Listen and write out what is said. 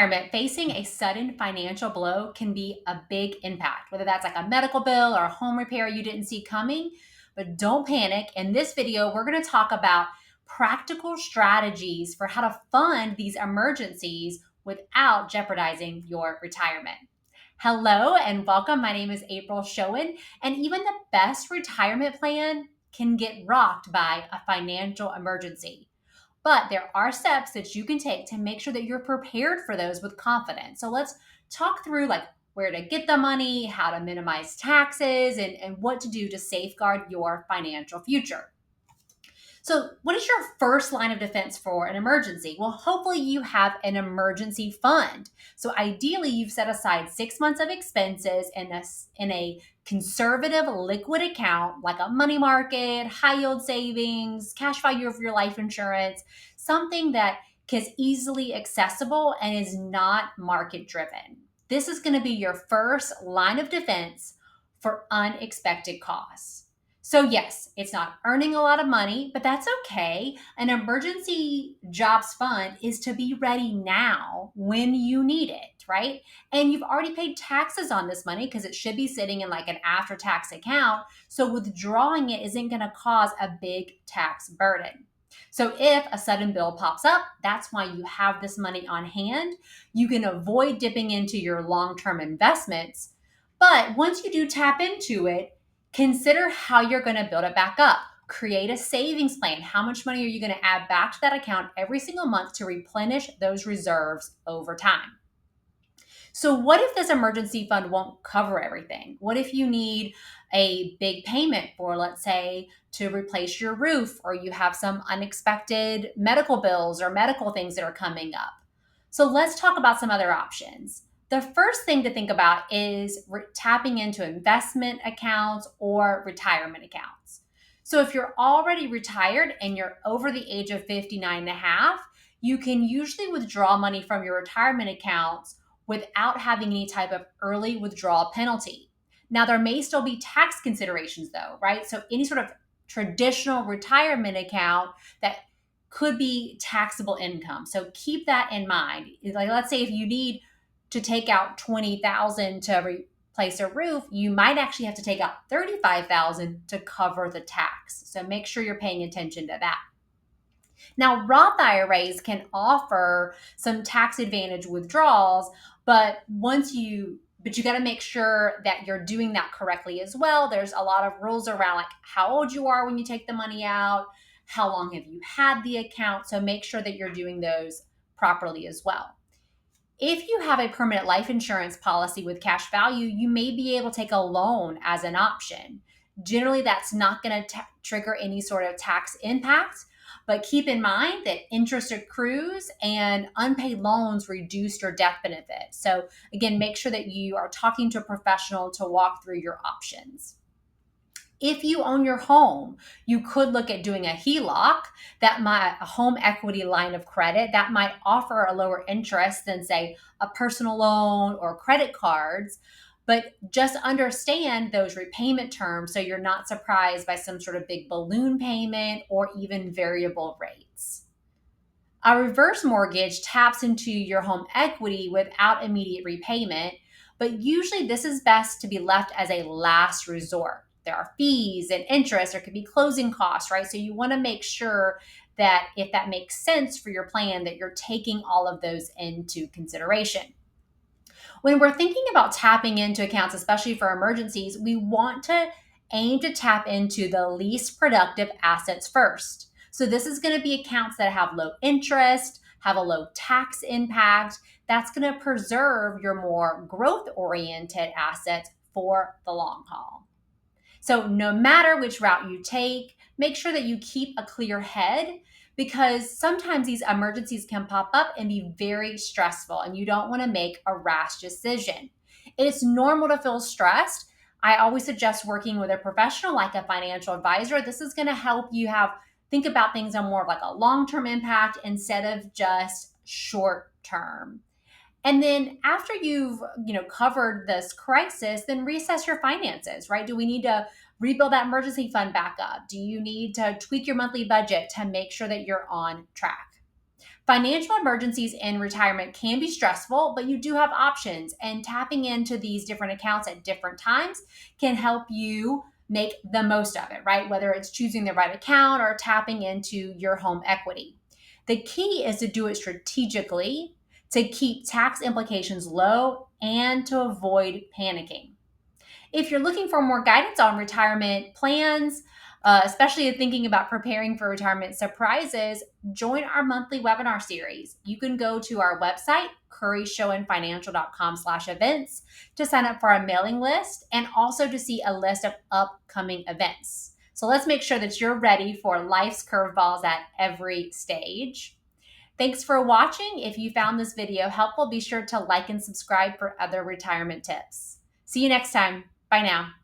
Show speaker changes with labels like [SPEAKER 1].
[SPEAKER 1] retirement, facing a sudden financial blow can be a big impact, whether that's like a medical bill or a home repair you didn't see coming. But don't panic. In this video, we're going to talk about practical strategies for how to fund these emergencies without jeopardizing your retirement. Hello and welcome. My name is April Schoen, and even the best retirement plan can get rocked by a financial emergency. But there are steps that you can take to make sure that you're prepared for those with confidence. So let's talk through like where to get the money, how to minimize taxes, and what to do to safeguard your financial future. So, what is your first line of defense for an emergency? Well, hopefully you have an emergency fund. So, ideally, you've set aside 6 months of expenses in a conservative liquid account like a money market, high yield savings, cash value of your life insurance, something that is easily accessible and is not market driven. This is going to be your first line of defense for unexpected costs. So, yes, it's not earning a lot of money, but that's okay. An emergency jobs fund is to be ready now when you need it, right? And you've already paid taxes on this money because it should be sitting in like an after tax account. So, withdrawing it isn't going to cause a big tax burden. So, if a sudden bill pops up, that's why you have this money on hand. You can avoid dipping into your long term investments. But once you do tap into it, consider how you're going to build it back up. Create a savings plan. How much money are you going to add back to that account every single month to replenish those reserves over time? So, what if this emergency fund won't cover everything? What if you need a big payment for, let's say, to replace your roof, or you have some unexpected medical bills or medical things that are coming up? So, let's talk about some other options. The first thing to think about is tapping into investment accounts or retirement accounts. So if you're already retired and you're over the age of 59 and a half, you can usually withdraw money from your retirement accounts without having any type of early withdrawal penalty. Now, there may still be tax considerations though, right? So any sort of traditional retirement account that could be taxable income. So keep that in mind. Like, let's say if you need to take out 20,000 to replace a roof, you might actually have to take out 35,000 to cover the tax. So make sure you're paying attention to that. Now, Roth IRAs can offer some tax advantage withdrawals, but you got to make sure that you're doing that correctly as well. There's a lot of rules around like how old you are when you take the money out, how long have you had the account. So make sure that you're doing those properly as well. If you have a permanent life insurance policy with cash value, you may be able to take a loan as an option. Generally, that's not going to trigger any sort of tax impact, but keep in mind that interest accrues and unpaid loans reduce your death benefit. So again, make sure that you are talking to a professional to walk through your options. If you own your home, you could look at doing a HELOC, a home equity line of credit that might offer a lower interest than, say, a personal loan or credit cards. But just understand those repayment terms so you're not surprised by some sort of big balloon payment or even variable rates. A reverse mortgage taps into your home equity without immediate repayment, but usually this is best to be left as a last resort. There are fees and interest, there could be closing costs, right? So you want to make sure that if that makes sense for your plan, that you're taking all of those into consideration. When we're thinking about tapping into accounts, especially for emergencies, we want to aim to tap into the least productive assets first. So this is going to be accounts that have low interest, have a low tax impact. That's going to preserve your more growth-oriented assets for the long haul. So no matter which route you take, make sure that you keep a clear head, because sometimes these emergencies can pop up and be very stressful and you don't want to make a rash decision. It's normal to feel stressed. I always suggest working with a professional like a financial advisor. This is going to help you think about things on more of like a long-term impact instead of just short-term. And then after you've, covered this crisis, then reassess your finances, right? Do we need to rebuild that emergency fund back up? Do you need to tweak your monthly budget to make sure that you're on track? Financial emergencies in retirement can be stressful, but you do have options, and tapping into these different accounts at different times can help you make the most of it, right? Whether it's choosing the right account or tapping into your home equity. The key is to do it strategically to keep tax implications low and to avoid panicking. If you're looking for more guidance on retirement plans, especially if thinking about preparing for retirement surprises, join our monthly webinar series. You can go to our website, curryschoenfinancial.com/events, to sign up for our mailing list and also to see a list of upcoming events. So let's make sure that you're ready for life's curveballs at every stage. Thanks for watching. If you found this video helpful, be sure to like and subscribe for other retirement tips. See you next time. Bye now.